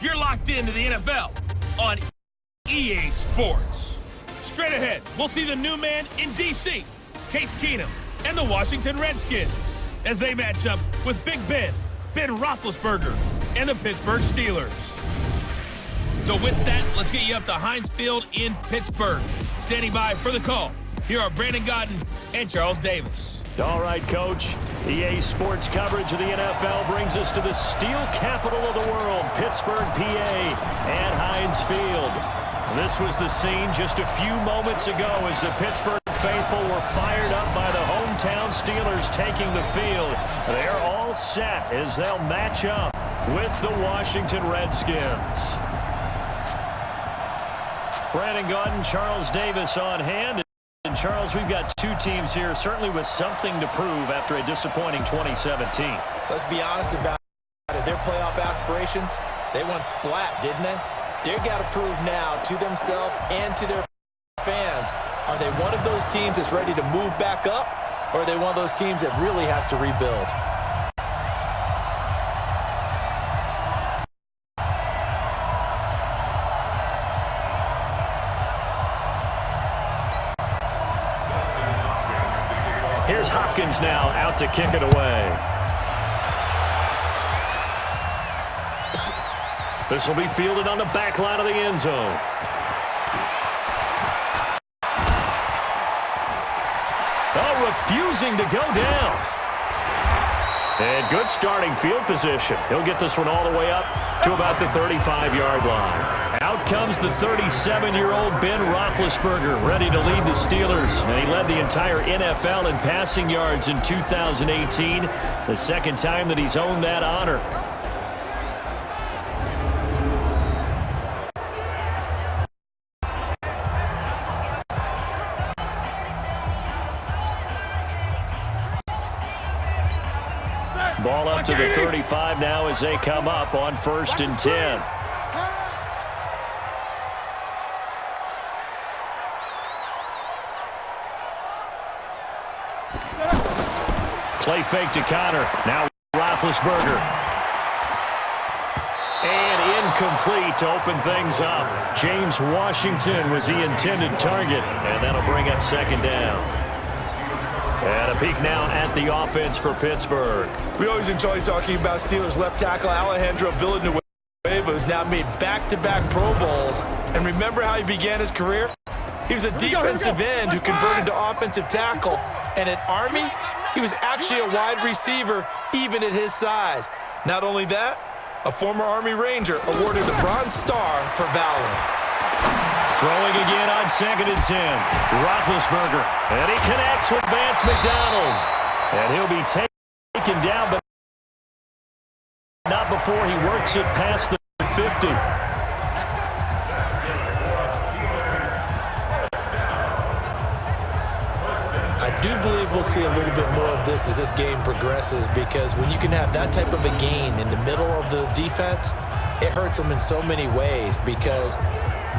You're locked into the NFL on EA Sports. Straight ahead, we'll see the new man in D.C., Case Keenum, and the Washington Redskins as they match up with Big Ben Roethlisberger, and the Pittsburgh Steelers. So with that, let's get you up to Heinz Field in Pittsburgh. Standing by for the call, here are Brandon Godden and Charles Davis. All right, Coach. EA Sports coverage of the NFL brings us to the steel capital of the world, Pittsburgh, PA, at Heinz Field. This was the scene just a few moments ago as the Pittsburgh faithful were fired up by the hometown Steelers taking the field. They're all set as they'll match up with the Washington Redskins. Brandon Godden, Charles Davis on hand. And Charles, we've got two teams here certainly with something to prove after a disappointing 2017. Let's be honest about it. Their playoff aspirations, they went splat, didn't they? They've got to prove now to themselves and to their fans. Are they one of those teams that's ready to move back up, or are they one of those teams that really has to rebuild? Here's Hopkins now out to kick it away. This will be fielded on the back line of the end zone. Oh, refusing to go down. And good starting field position. He'll get this one all the way up to about the 35-yard line. Out comes the 37-year-old Ben Roethlisberger, ready to lead the Steelers. And he led the entire NFL in passing yards in 2018, the second time that he's owned that honor. Ball up to the 35 now as they come up on 1st and 10. Play fake to Connor. Now Roethlisberger. And incomplete to open things up. James Washington was the intended target, and that'll bring up 2nd down. And a peek now at the offense for Pittsburgh. We always enjoy talking about Steelers left tackle Alejandro Villanueva, who's now made back-to-back Pro Bowls. And remember how he began his career? He was a defensive end who converted to offensive tackle. And at Army, he was actually a wide receiver, even at his size. Not only that, a former Army Ranger awarded the Bronze Star for valor. Throwing again on 2nd and 10. Roethlisberger. And he connects with Vance McDonald. And he'll be taken down, but not before he works it past the 50. I do believe we'll see a little bit more of this as this game progresses, because when you can have that type of a gain in the middle of the defense, it hurts them in so many ways, because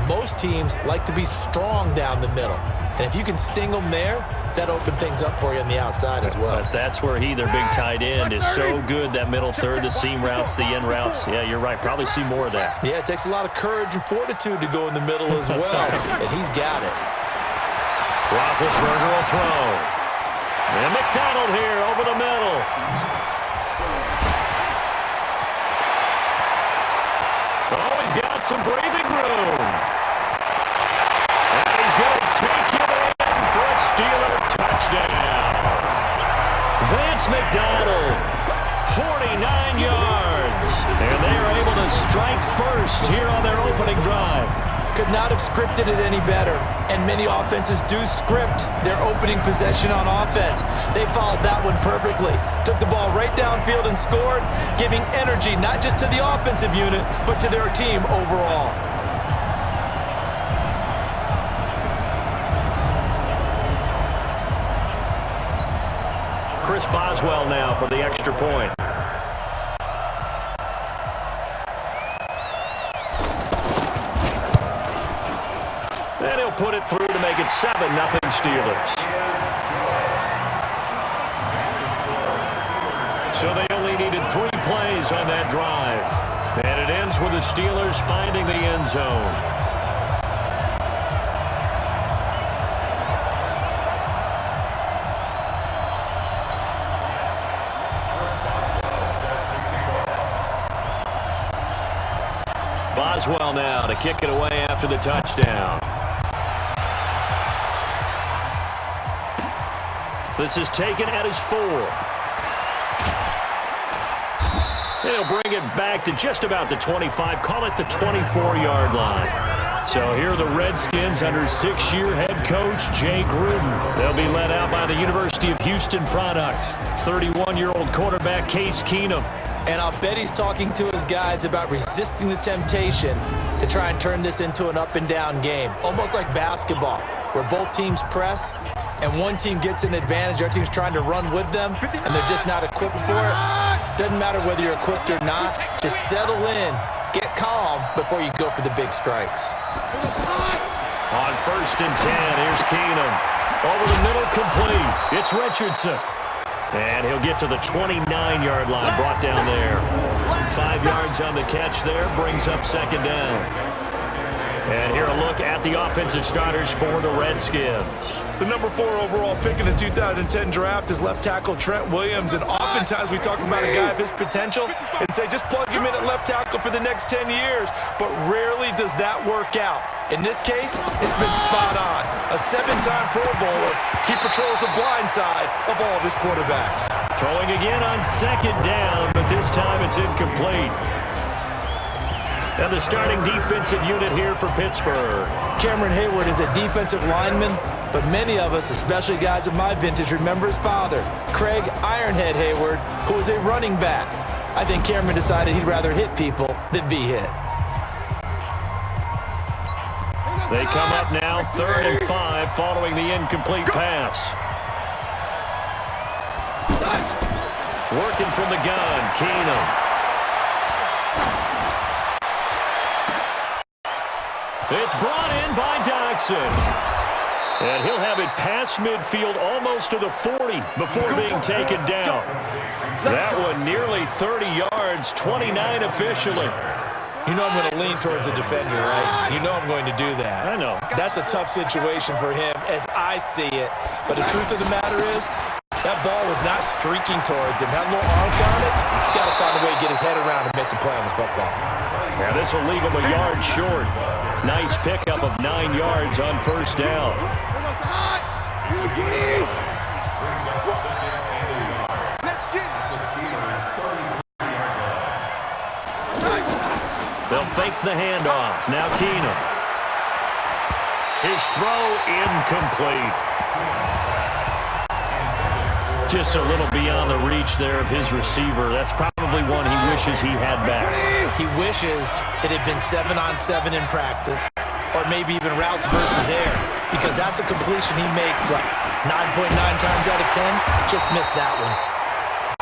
most teams like to be strong down the middle. And if you can sting them there, that opens things up for you on the outside as well. But that's where their big tight end, is so good, that middle third, the seam routes, the end routes. Yeah, you're right. Probably see more of that. Yeah, it takes a lot of courage and fortitude to go in the middle as well, and he's got it. Roethlisberger will throw. And McDonald here over the middle. Oh, he's got some breathing room. And he's going to take it in for a Steeler touchdown. Vance McDonald, 49 yards. And they are able to strike first here on their opening drive. Could not have scripted it any better. And many offenses do script their opening possession on offense. They followed that one perfectly. Took the ball right downfield and scored, giving energy not just to the offensive unit, but to their team overall. Chris Boswell now for the extra point. And he'll put it through to make it 7-0 Steelers. So they only needed 3 plays on that drive. And it ends begins with the Steelers finding the end zone. Boswell now to kick it away after the touchdown. This is taken at his 4. He'll bring it back to just about the 25, call it the 24-yard line. So here are the Redskins under 6-year head coach Jay Gruden. They'll be led out by the University of Houston product, 31-year-old quarterback Case Keenum. And I'll bet he's talking to his guys about resisting the temptation to try and turn this into an up-and-down game, almost like basketball, where both teams press and one team gets an advantage, the other team's trying to run with them, and they're just not equipped for it. Doesn't matter whether you're equipped or not. Just settle in, get calm before you go for the big strikes. On 1st and 10, here's Keenum. Over the middle, complete. It's Richardson. And he'll get to the 29-yard line, brought down there. 5 yards on the catch there, brings up 2nd down. And here a look at the offensive starters for the Redskins. The number 4 overall pick in the 2010 draft is left tackle Trent Williams, and oftentimes we talk about a guy of his potential and say just plug him in at left tackle for the next 10 years, but rarely does that work out. In this case, it's been spot on. A 7-time Pro Bowler, he patrols the blind side of all of his quarterbacks. Throwing again on 2nd down, but this time it's incomplete. And the starting defensive unit here for Pittsburgh. Cameron Hayward is a defensive lineman, but many of us, especially guys of my vintage, remember his father, Craig Ironhead Hayward, who was a running back. I think Cameron decided he'd rather hit people than be hit. They come up now 3rd and 5 following the incomplete pass. Working from the gun, Keenum. It's brought in by Dodson. And he'll have it past midfield almost to the 40 before being taken down. That one nearly 30 yards, 29 officially. You know I'm going to lean towards the defender, right? You know I'm going to do that. I know. That's a tough situation for him as I see it. But the truth of the matter is, that ball was not streaking towards him. Had a little arc on it. He's got to find a way to get his head around and make a play on the football. Yeah, this will leave him a yard short. Nice pickup of 9 yards on 1st down. They'll fake the handoff. Now Keenum. His throw incomplete. Just a little beyond the reach there of his receiver. That's probably one he wishes he had back. He wishes it had been 7-on-7 in practice, or maybe even routes versus air, because that's a completion he makes, what, 9.9 times out of 10? Just missed that one.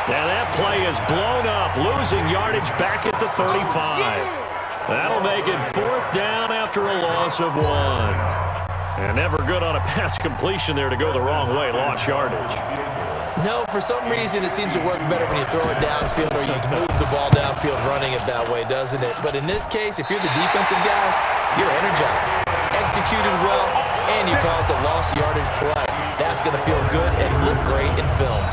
And that play is blown up, losing yardage back at the 35. That'll make it 4th down after a loss of 1. And never good on a pass completion there to go the wrong way, lost yardage. No, for some reason it seems to work better when you throw it downfield or you move the ball downfield running it that way, doesn't it? But in this case, if you're the defensive guys, you're energized, executed well, and you caused a lost yardage play. That's going to feel good and look great in film.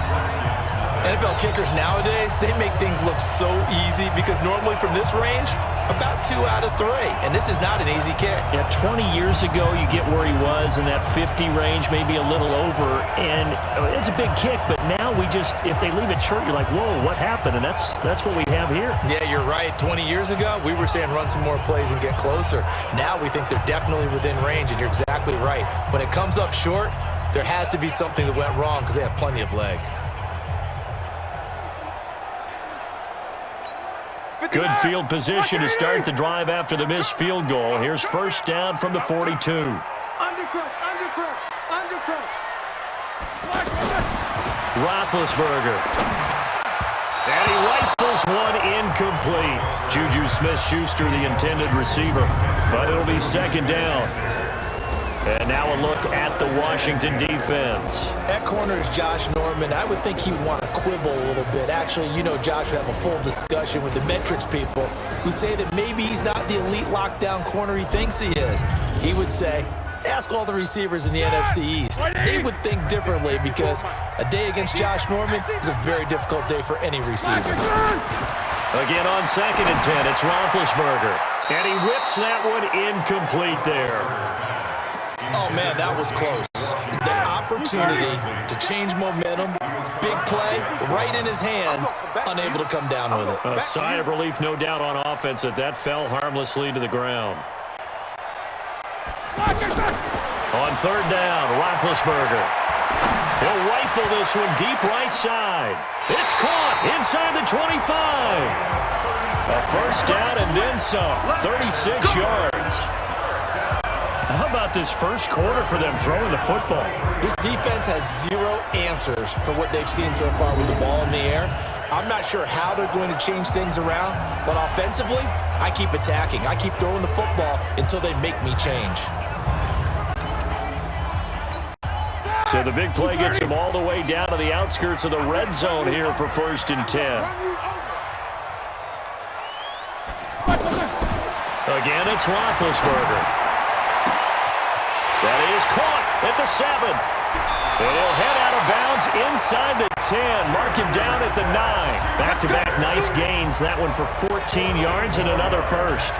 NFL kickers nowadays, they make things look so easy because normally from this range, about 2 out of 3. And this is not an easy kick. Yeah, 20 years ago, you get where he was in that 50 range, maybe a little over. And it's a big kick, but now we just, if they leave it short, you're like, whoa, what happened? And that's what we have here. Yeah, you're right. 20 years ago, we were saying run some more plays and get closer. Now we think they're definitely within range, and you're exactly right. When it comes up short, there has to be something that went wrong because they have plenty of leg. Good field position to start the drive after the missed field goal. Here's 1st down from the 42. Roethlisberger. And he rifles one incomplete. Juju Smith-Schuster, the intended receiver. But it'll be 2nd down. And now a look at the Washington defense. At corner is Josh Norman. Norman, I would think he'd want to quibble a little bit. Actually, you know, Josh would have a full discussion with the metrics people who say that maybe he's not the elite lockdown corner he thinks he is. He would say, ask all the receivers in the NFC East. They would think differently because a day against Josh Norman is a very difficult day for any receiver. Again on 2nd and 10, it's Roethlisberger. And he rips that one incomplete there. Oh, man, that was close. The opportunity to change momentum, big play, right in his hands, unable to come down with it. A sigh of relief, no doubt, on offense that fell harmlessly to the ground. On 3rd down, Roethlisberger. He'll rifle this one deep right side. It's caught inside the 25. A first down and then some. 36 yards. How about this first quarter for them throwing the football? This defense has zero answers for what they've seen so far with the ball in the air. I'm not sure how they're going to change things around, but offensively, I keep attacking. I keep throwing the football until they make me change. So the big play gets him all the way down to the outskirts of the red zone here for 1st and 10. Again, it's Roethlisberger. That is caught at the 7. And he'll head out of bounds inside the 10. Mark him down at the 9. Back-to-back nice gains. That one for 14 yards and another first.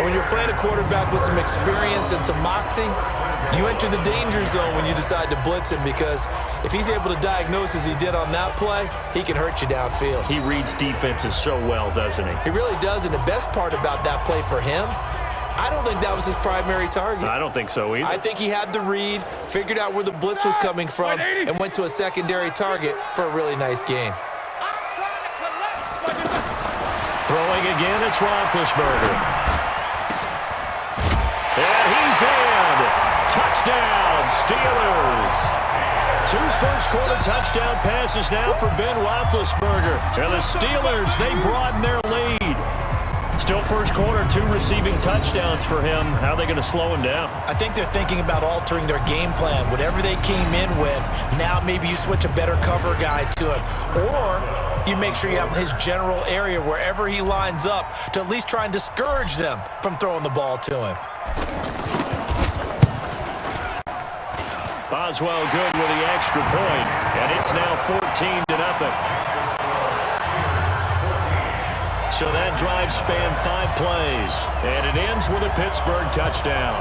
When you're playing a quarterback with some experience and some moxie, you enter the danger zone when you decide to blitz him, because if he's able to diagnose as he did on that play, he can hurt you downfield. He reads defenses so well, doesn't he? He really does, and the best part about that play for him, I don't think that was his primary target. I don't think so either. I think he had the read, figured out where the blitz was coming from, and went to a secondary target for a really nice gain. Throwing again, it's Roethlisberger. And he's in. Touchdown, Steelers. 2 first-quarter touchdown passes now for Ben Roethlisberger. And the Steelers, they broaden their lead. Still first quarter, 2 receiving touchdowns for him. How are they going to slow him down? I think they're thinking about altering their game plan. Whatever they came in with, now maybe you switch a better cover guy to him. Or you make sure you have his general area wherever he lines up to at least try and discourage them from throwing the ball to him. Boswell good with the extra point, and it's now 14-0. So that drive spanned 5 plays, and it ends with a Pittsburgh touchdown.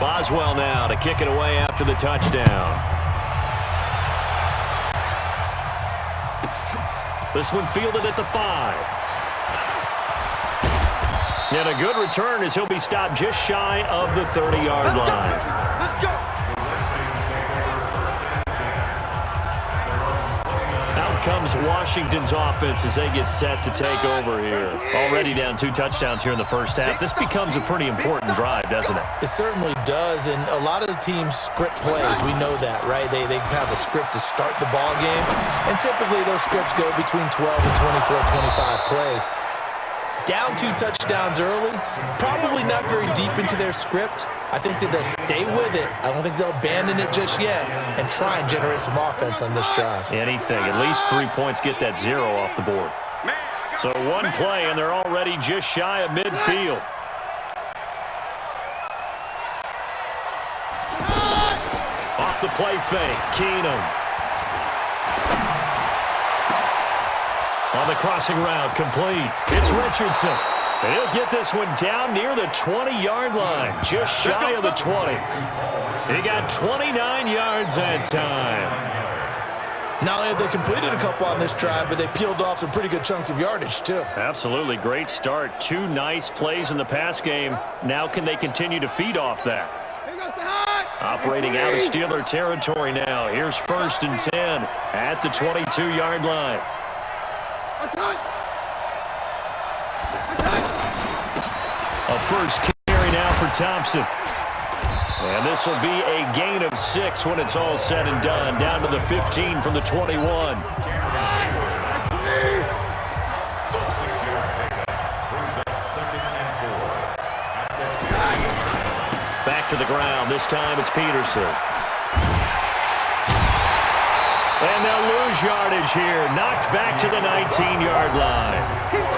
Boswell now to kick it away after the touchdown. This one fielded at the 5. And a good return as he'll be stopped just shy of the 30-yard line. Out comes Washington's offense as they get set to take over here. Already down 2 touchdowns here in the first half. This becomes a pretty important drive, doesn't it? It certainly does, and a lot of the teams script plays. We know that, right? They have a script to start the ball game, and typically those scripts go between 12 and 24, 25 plays. Down 2 touchdowns early, probably not very deep into their script. I think that they'll stay with it. I don't think they'll abandon it just yet and try and generate some offense on this drive. Anything. At least 3 points, get that 0 off the board. So 1 play, and they're already just shy of midfield. Off the play fake, Keenum. On the crossing route, complete. It's Richardson. And he'll get this one down near the 20-yard line, just shy of the 20. He got 29 yards that time. Not only have they completed a couple on this drive, but they peeled off some pretty good chunks of yardage, too. Absolutely. Great start. 2 nice plays in the pass game. Now can they continue to feed off that? Operating out of Steeler territory now. Here's 1st and 10 at the 22-yard line. A first carry now for Thompson. And this will be a gain of 6 when it's all said and done. Down to the 15 from the 21. to the ground. This time it's Peterson. And they'll lose yardage here. Knocked back to the 19-yard line.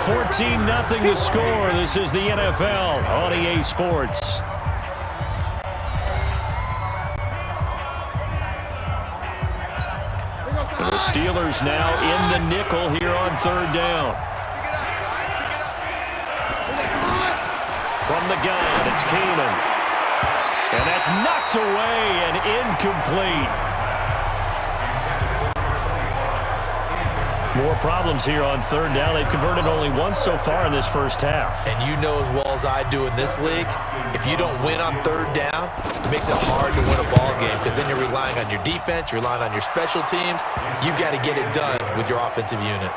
14-0 to score. This is the NFL on EA Sports. The Steelers now in the nickel here on third down. From the gun, it's Keenum. And that's knocked away and incomplete. More problems here on third down. They've converted only once so far in this first half. And you know as well as I do in this league, if you don't win on third down, it makes it hard to win a ball game because then you're relying on your defense, you're relying on your special teams. You've got to get it done with your offensive unit.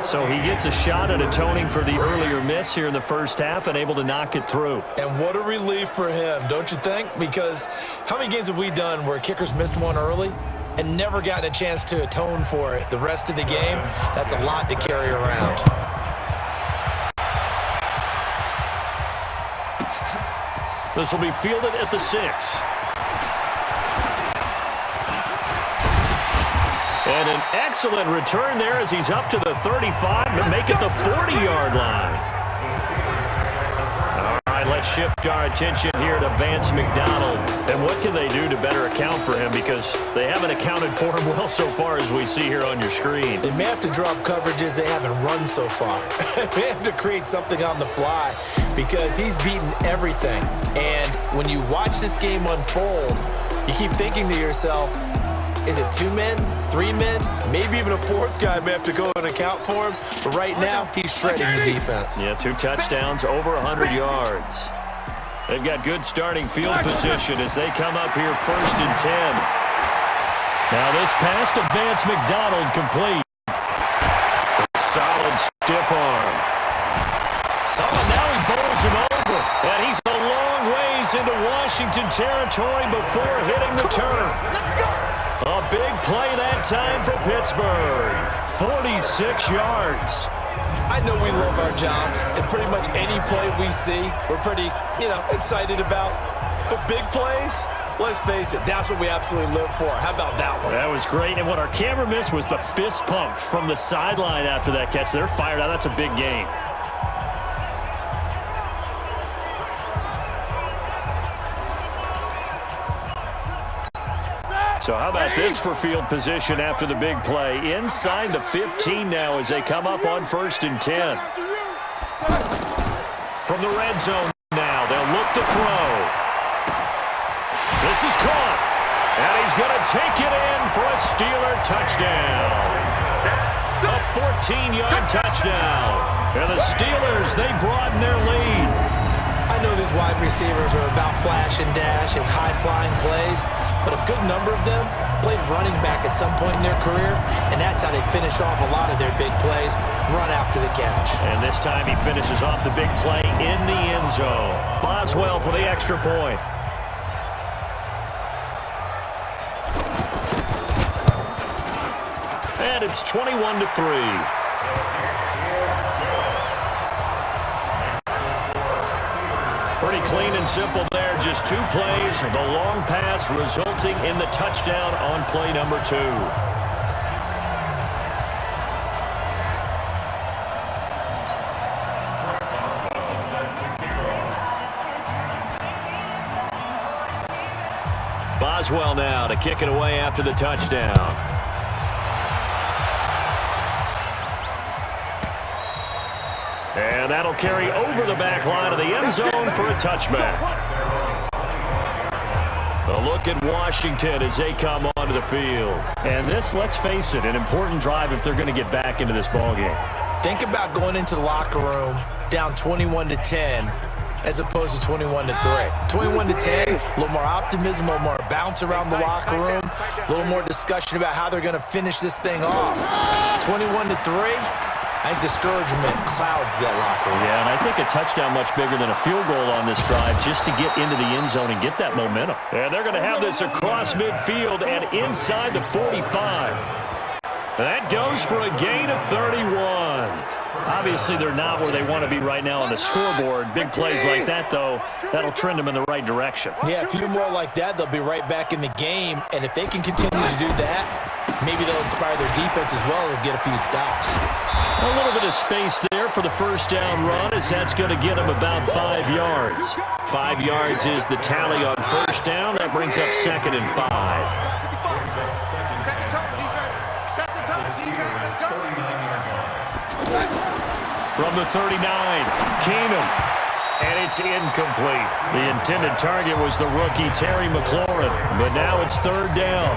So he gets a shot at atoning for the earlier miss here in the first half and able to knock it through. And what a relief for him, don't you think? Because how many games have we done where kickers missed one early and never gotten a chance to atone for it the rest of the game? That's a lot to carry around. This will be fielded at the 6. And an excellent return there as he's up to the 35 and make it the 40-yard line. All right, let's shift our attention here to Vance McDonald. And what can they do to better account for him? Because they haven't accounted for him well so far as we see here on your screen. They may have to drop coverages they haven't run so far. They have to create something on the fly because he's beaten everything. And when you watch this game unfold, you keep thinking to yourself, is it 2 men, 3 men, maybe even a 4th guy may have to go and account for him. But right now, he's shredding the defense. Yeah, 2 touchdowns, over 100 yards. They've got good starting field position as they come up here 1st and 10. Now this pass to Vance McDonald complete. Solid stiff arm. Oh, now he bowls him over. And he's a long ways into Washington territory before hitting the turf. A big play that time for Pittsburgh. 46 yards. I know we love our jobs, and pretty much any play we see, we're pretty, excited about. But big plays, let's face it, that's what we absolutely live for. How about that one? That was great, and what our camera missed was the fist pump from the sideline after that catch. They're fired out. That's a big game. So how about this for field position after the big play? Inside the 15 now as they come up on 1st and 10. From the red zone now, they'll look to throw. This is caught. And he's going to take it in for a Steeler touchdown. A 14-yard touchdown. And the Steelers, they broaden their lead. I know these wide receivers are about flash and dash and high-flying plays, but a good number of them played running back at some point in their career, and that's how they finish off a lot of their big plays, run after the catch. And this time he finishes off the big play in the end zone. Boswell for the extra point. And it's 21-3. Pretty clean and simple there. Just 2 plays. The long pass resulting in the touchdown on play number 2. Boswell now to kick it away after the touchdown. And that'll carry over the back line of the end zone for a touchback. A look at Washington as they come onto the field. And this, let's face it, an important drive if they're going to get back into this ballgame. Think about going into the locker room down 21-10 as opposed to 21-3. 21-10, a little more optimism, a little more bounce around the locker room, a little more discussion about how they're going to finish this thing off. 21-3. I think discouragement clouds that locker room. Yeah, and I think a touchdown much bigger than a field goal on this drive just to get into the end zone and get that momentum. And they're going to have this across midfield and inside the 45. That goes for a gain of 31. Obviously, they're not where they want to be right now on the scoreboard. Big plays like that, though, that'll trend them in the right direction. Yeah, a few more like that, they'll be right back in the game. And if they can continue to do that, maybe they'll inspire their defense as well and get a few stops. A little bit of space there for the first down run, as that's going to get them about 5 yards. 5 yards is the tally on first down. That brings up 2nd and 5. From the 39, Keenum. And it's incomplete. The intended target was the rookie Terry McLaurin, but now it's 3rd down.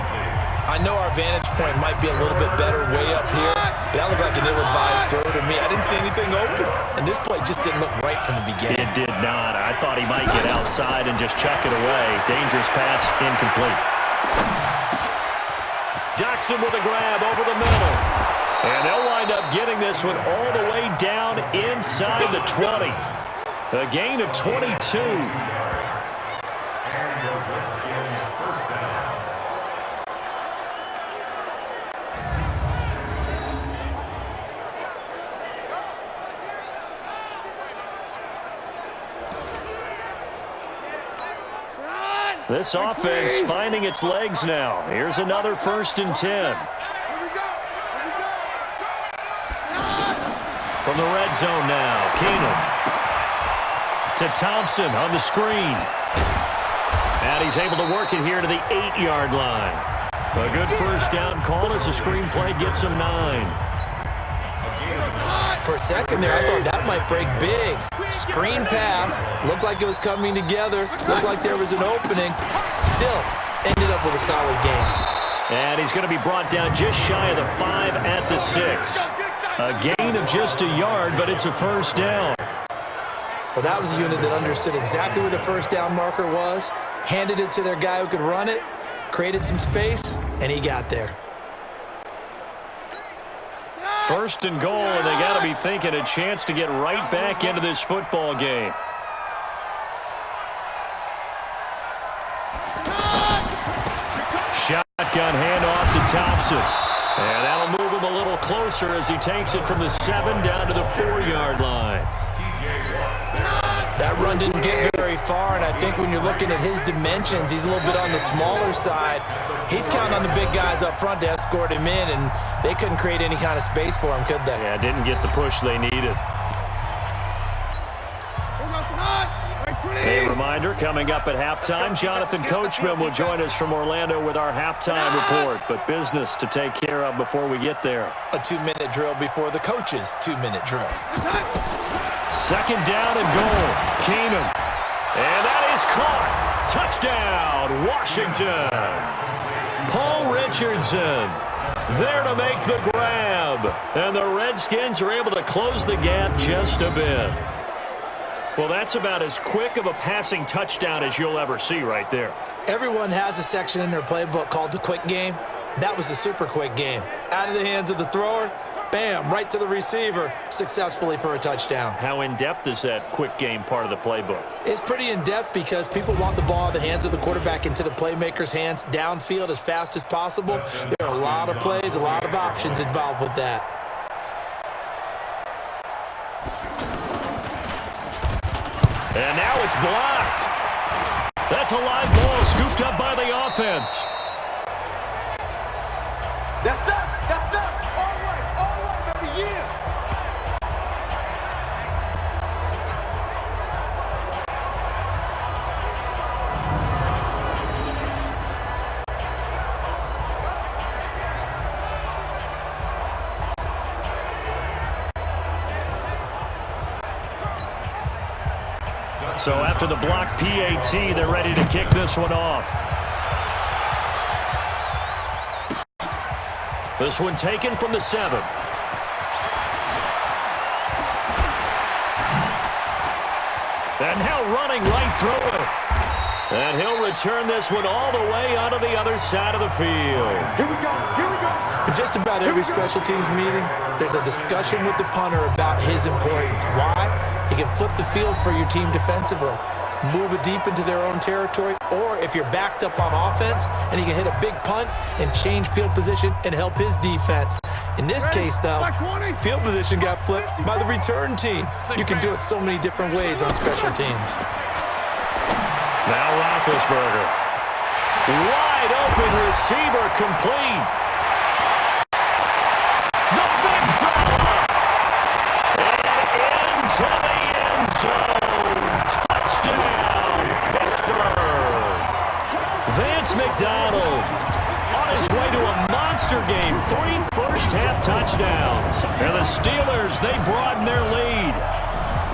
I know our vantage point might be a little bit better way up here, but that looked like an ill-advised throw to me. I didn't see anything open, and this play just didn't look right from the beginning. It did not. I thought he might get outside and just chuck it away. Dangerous pass, incomplete. Doxson with a grab over the middle. And they'll wind up getting this one all the way down inside the 20. A gain of 22. This offense finding its legs now. Here's another 1st and 10. From the red zone now, Keenum to Thompson on the screen. And he's able to work it here to the 8-yard line. A good first down call as the screen play gets him 9. For a second there, I thought that might break big. Screen pass, looked like it was coming together, looked like there was an opening. Still, ended up with a solid game. And he's going to be brought down just shy of the 5 at the 6. A gain of just a yard, but it's a first down. Well, that was a unit that understood exactly where the first down marker was, handed it to their guy who could run it, created some space, and he got there. 1st and goal, and they got to be thinking a chance to get right back into this football game. Shotgun handoff to Thompson. And that'll move him a little closer as he takes it from the 7 down to the 4-yard line. That run didn't get very far, and I think when you're looking at his dimensions, he's a little bit on the smaller side. He's counting on the big guys up front to escort him in, and they couldn't create any kind of space for him, could they? Yeah, didn't get the push they needed. A reminder, coming up at halftime, Jonathan Coachman will join us from Orlando with our halftime report, but business to take care of before we get there. A 2-minute drill before the coach's 2-minute drill. 2nd down and goal. Keenum. And that is caught. Touchdown, Washington. Paul Richardson there to make the grab. And the Redskins are able to close the gap just a bit. Well, that's about as quick of a passing touchdown as you'll ever see right there. Everyone has a section in their playbook called the quick game. That was a super quick game. Out of the hands of the thrower, bam, right to the receiver, successfully for a touchdown. How in-depth is that quick game part of the playbook? It's pretty in-depth because people want the ball in the hands of the quarterback into the playmaker's hands downfield as fast as possible. There are a lot of plays, a lot of options involved with that. And now it's blocked. That's a live ball scooped up by the offense. That's up. All right, baby, yeah. So after the block PAT, they're ready to kick this one off. This one taken from the 7. And now running right through it. And he'll return this one all the way onto the other side of the field. Here we go. In just about every special teams meeting, there's a discussion with the punter about his importance. Why? He can flip the field for your team defensively, move it deep into their own territory, or if you're backed up on offense and he can hit a big punt and change field position and help his defense. In this case, though, field position got flipped by the return team. You can do it so many different ways on special teams. Now Roethlisberger. Wide open receiver complete. The big fella. And into the end zone. Touchdown, Pittsburgh. Vance McDonald on his way to a monster game. 3 first-half touchdowns. And the Steelers, they broaden their lead.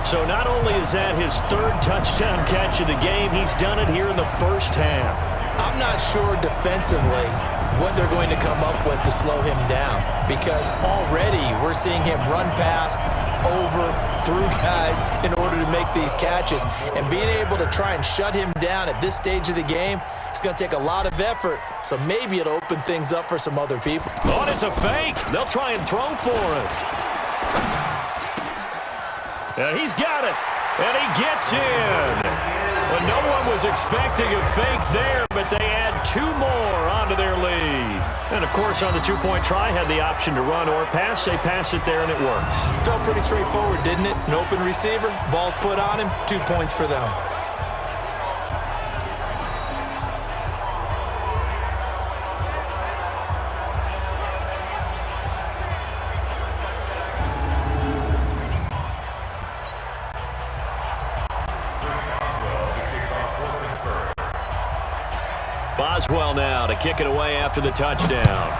So not only is that his 3rd touchdown catch of the game, he's done it here in the first half. I'm not sure defensively what they're going to come up with to slow him down, because already we're seeing him run past, over, through guys in order to make these catches. And being able to try and shut him down at this stage of the game, it's going to take a lot of effort. So maybe it'll open things up for some other people. Oh, and it's a fake. They'll try and throw for it. And he's got it. And he gets in. Well, no one was expecting a fake there, but they add 2 more onto their lead. And, of course, on the 2-point try, had the option to run or pass. They pass it there, and it works. Felt pretty straightforward, didn't it? An open receiver, ball's put on him, 2 points for them. Boswell now to kick it away after the touchdown.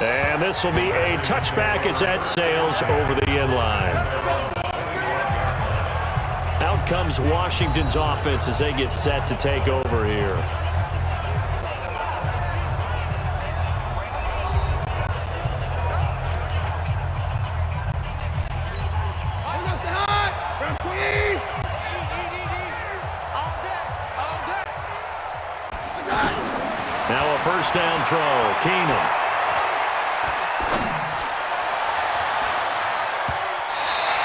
And this will be a touchback as that sails over the end line. Out comes Washington's offense as they get set to take over here. Now a first down throw. Keenum.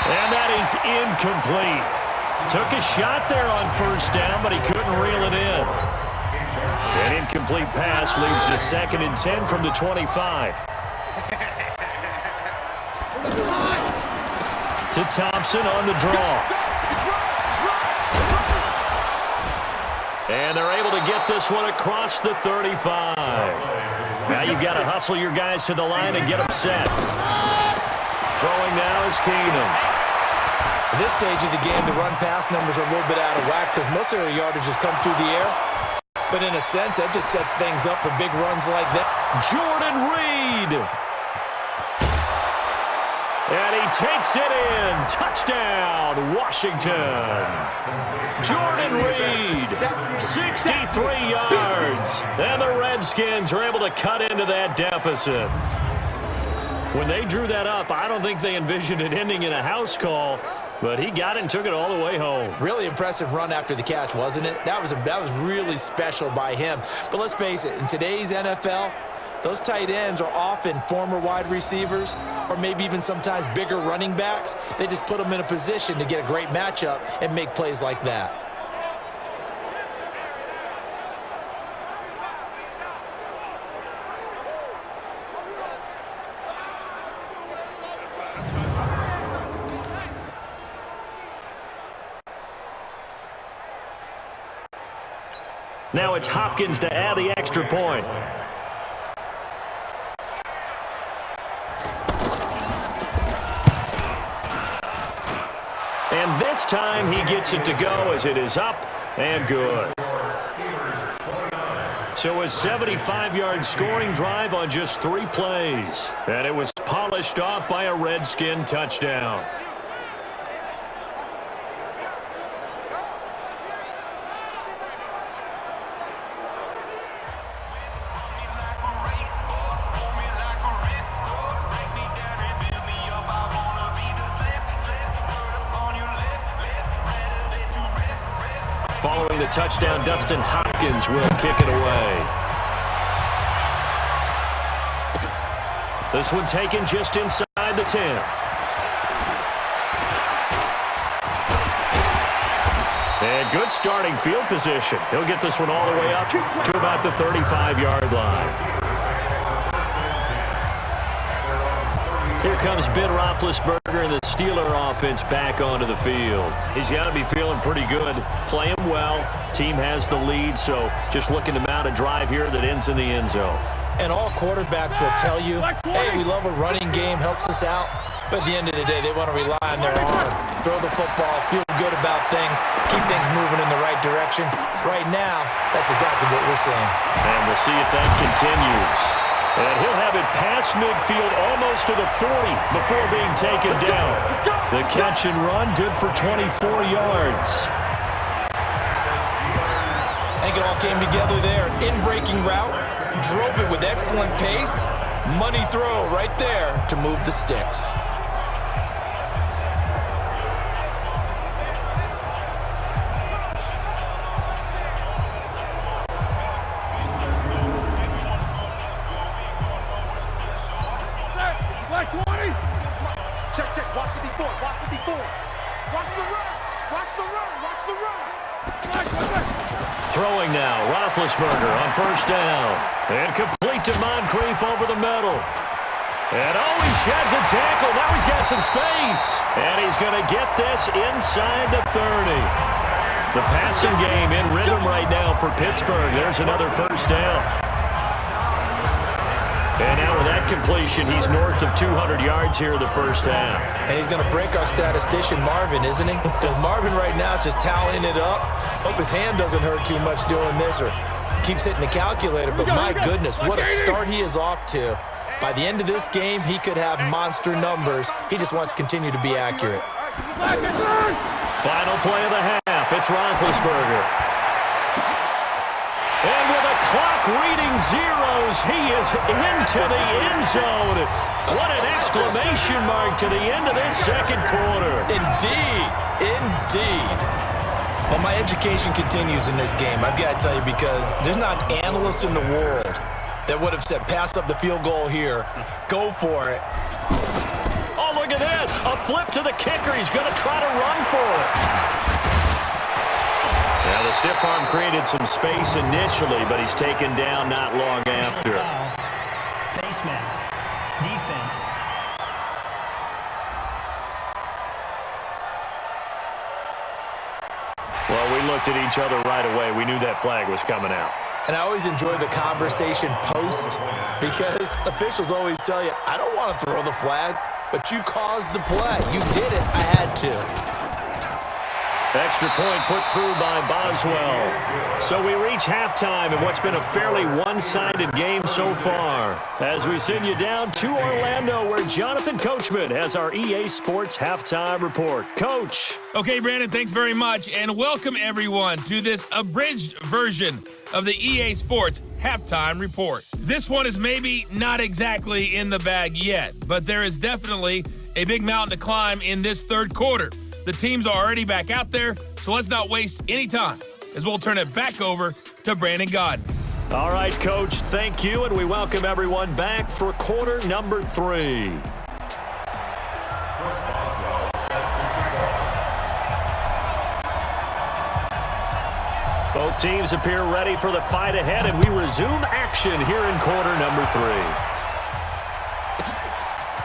And that is incomplete. Took a shot there on first down, but he couldn't reel it in. An incomplete pass leads to 2nd and 10 from the 25. To Thompson on the draw. And they're able to get this one across the 35. Now you've got to hustle your guys to the line and get them set. Throwing now is Keenum. At this stage of the game, the run-pass numbers are a little bit out of whack because most of their yardage has come through the air. But in a sense, that just sets things up for big runs like that. Jordan Reed. And he takes it in. Touchdown, Washington. Jordan Reed, 63 yards. And the Redskins are able to cut into that deficit. When they drew that up, I don't think they envisioned it ending in a house call, but he got it and took it all the way home. Really impressive run after the catch, wasn't it? That was really special by him. But let's face it, in today's NFL, those tight ends are often former wide receivers or maybe even sometimes bigger running backs. They just put them in a position to get a great matchup and make plays like that. Now it's Hopkins to add the extra point. And this time he gets it to go as it is up and good. So a 75-yard scoring drive on just 3 plays. And it was polished off by a Redskin touchdown. Following the touchdown, Dustin Hopkins will kick it away. This one taken just inside the 10. And good starting field position. He'll get this one all the way up to about the 35-yard line. Here comes Ben Roethlisberger and the Steeler offense back onto the field. He's got to be feeling pretty good, playing well. Team has the lead, so just looking to mount a drive here that ends in the end zone. And all quarterbacks will tell you, hey, we love a running game, helps us out. But at the end of the day, they want to rely on their arm, throw the football, feel good about things, keep things moving in the right direction. Right now, that's exactly what we're seeing. And we'll see if that continues. And he'll have it past midfield almost to the 40 before being taken down. The catch and run, good for 24 yards. I think it all came together there. In-breaking route, drove it with excellent pace. Money throw right there to move the sticks. Check. Watch 54. Watch 54. Watch the run. Watch the run. Watch the run. Throwing now, Roethlisberger on first down. And complete to Moncrief over the middle. And he sheds a tackle. Now he's got some space. And he's going to get this inside the 30. The passing game in rhythm right now for Pittsburgh. There's another first down. And now with that completion, he's north of 200 yards here in the first half. And he's going to break our statistician, Marvin, isn't he? Because Marvin right now is just tallying it up. Hope his hand doesn't hurt too much doing this or keeps hitting the calculator. But my goodness, what a start he is off to. By the end of this game, he could have monster numbers. He just wants to continue to be accurate. Final play of the half. It's Roethlisberger. And with a clock reading zeros, he is into the end zone. What an exclamation mark to the end of this second quarter. Indeed. Well, my education continues in this game, I've got to tell you, because there's not an analyst in the world that would have said, pass up the field goal here. Go for it. Oh, look at this. A flip to the kicker. He's going to try to run for it. Now, the stiff arm created some space initially, but he's taken down not long after. Face mask. Defense. Well, we looked at each other right away. We knew that flag was coming out. And I always enjoy the conversation post because officials always tell you, I don't want to throw the flag, but you caused the play. You did it. I had to. Extra point put through by Boswell. So we reach halftime in what's been a fairly one-sided game so far. As we send you down to Orlando, where Jonathan Coachman has our EA Sports Halftime Report. Coach. Okay, Brandon, thanks very much, and welcome everyone to this abridged version of the EA Sports Halftime Report. This one is maybe not exactly in the bag yet, but there is definitely a big mountain to climb in this third quarter. The teams are already back out there, so let's not waste any time as we'll turn it back over to Brandon Godden. All right, Coach, thank you, and we welcome everyone back for quarter number 3. Both teams appear ready for the fight ahead, and we resume action here in quarter number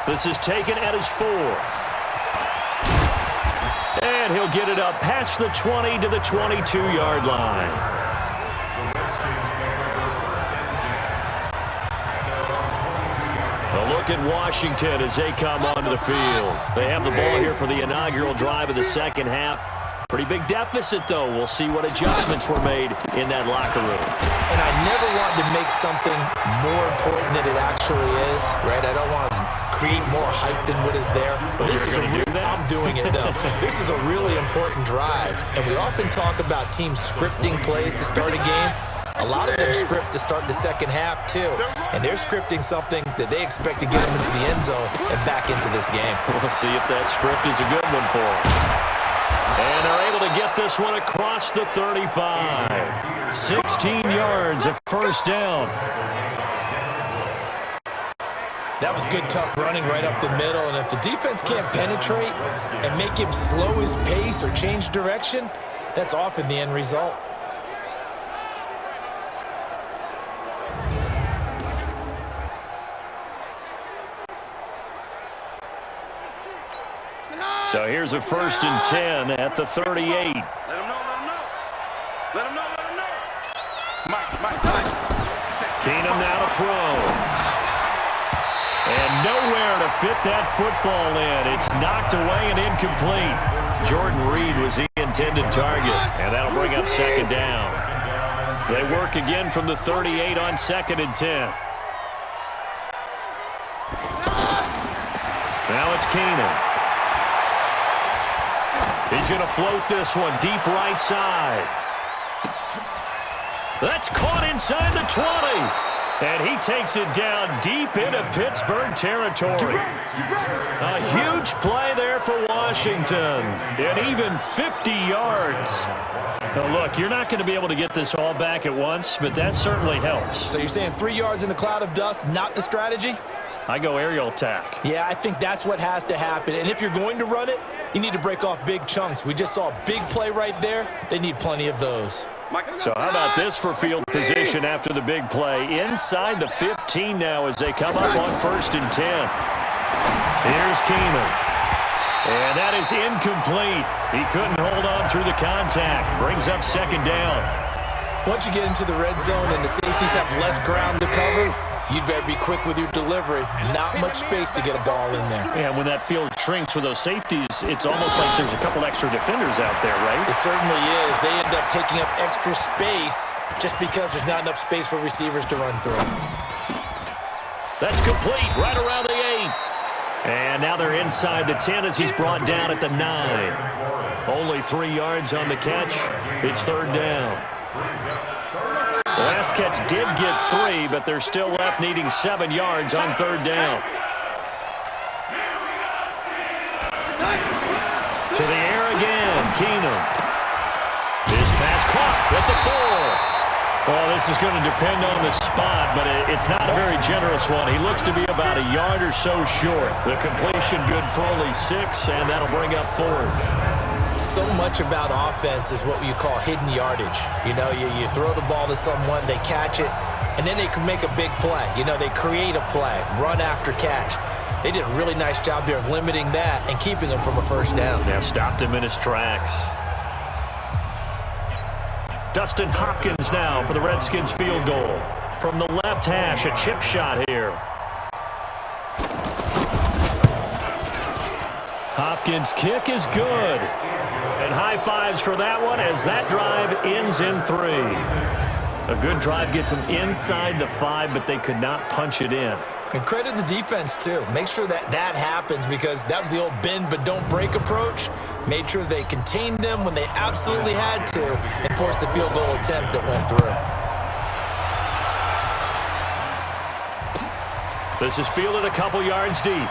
3. This is taken at his 4. And he'll get it up past the 20 to the 22-yard line. A look at Washington as they come onto the field. They have the ball here for the inaugural drive of the second half. Pretty big deficit, though. We'll see what adjustments were made in that locker room. And I never wanted to make something more important than it actually is, right? I don't want to create more hype than what is there. But this is I'm doing it, though. This is a really important drive. And we often talk about teams scripting plays to start a game. A lot of them script to start the second half, too. And they're scripting something that they expect to get them into the end zone and back into this game. We'll see if that script is a good one for them. And they're able to get this one across the 35. 16 yards of first down. That was good, tough running right up the middle. And if the defense can't penetrate and make him slow his pace or change direction, That's often the end result. So here's a 1st and 10 at the 38. Let him know, let him know. Let him know, let him know. Mike. Keenum now to throw. And nowhere to fit that football in. It's knocked away and incomplete. Jordan Reed was the intended target, and that'll bring up 2nd down. They work again from the 38 on 2nd and 10. Now it's Keenum. He's going to float this one deep right side. That's caught inside the 20. And he takes it down deep into Pittsburgh territory. A huge play there for Washington. And even 50 yards. Now look, you're not going to be able to get this all back at once, but that certainly helps. So you're saying 3 yards in a cloud of dust, not the strategy? I go aerial attack. Yeah, I think that's what has to happen. And if you're going to run it, you need to break off big chunks. We just saw a big play right there. They need plenty of those. So how about this for field position after the big play? Inside the 15 now as they come up on 1st and 10. Here's Keenum. And that is incomplete. He couldn't hold on through the contact. Brings up 2nd down. Once you get into the red zone and the safeties have less ground to cover, you'd better be quick with your delivery. Not much space to get a ball in there. And when that field shrinks with those safeties, it's almost like there's a couple extra defenders out there, right? It certainly is. They end up taking up extra space just because there's not enough space for receivers to run through. That's complete right around the 8. And now they're inside the 10 as he's brought down at the 9. Only 3 yards on the catch. It's 3rd down. The last catch did get 3, but they're still left needing 7 yards on 3rd down. To the air again, Keenum. His pass caught at the 4. Well, this is going to depend on the spot, but it's not a very generous one. He looks to be about a yard or so short. The completion good for only 6, and that'll bring up 4th. So much about offense is what you call hidden yardage. You know, you throw the ball to someone, they catch it, and then they can make a big play. You know, they create a play, run after catch. They did a really nice job there of limiting that and keeping him from a 1st down. Yeah, stopped him in his tracks. Dustin Hopkins now for the Redskins field goal. From the left hash, a chip shot here. Hopkins' kick is good. And high fives for that one as that drive ends in 3. A good drive gets them inside the 5, but they could not punch it in. And credit the defense, too. Make sure that happens because that was the old bend but don't break approach. Made sure they contained them when they absolutely had to and forced the field goal attempt that went through. This is fielded a couple yards deep.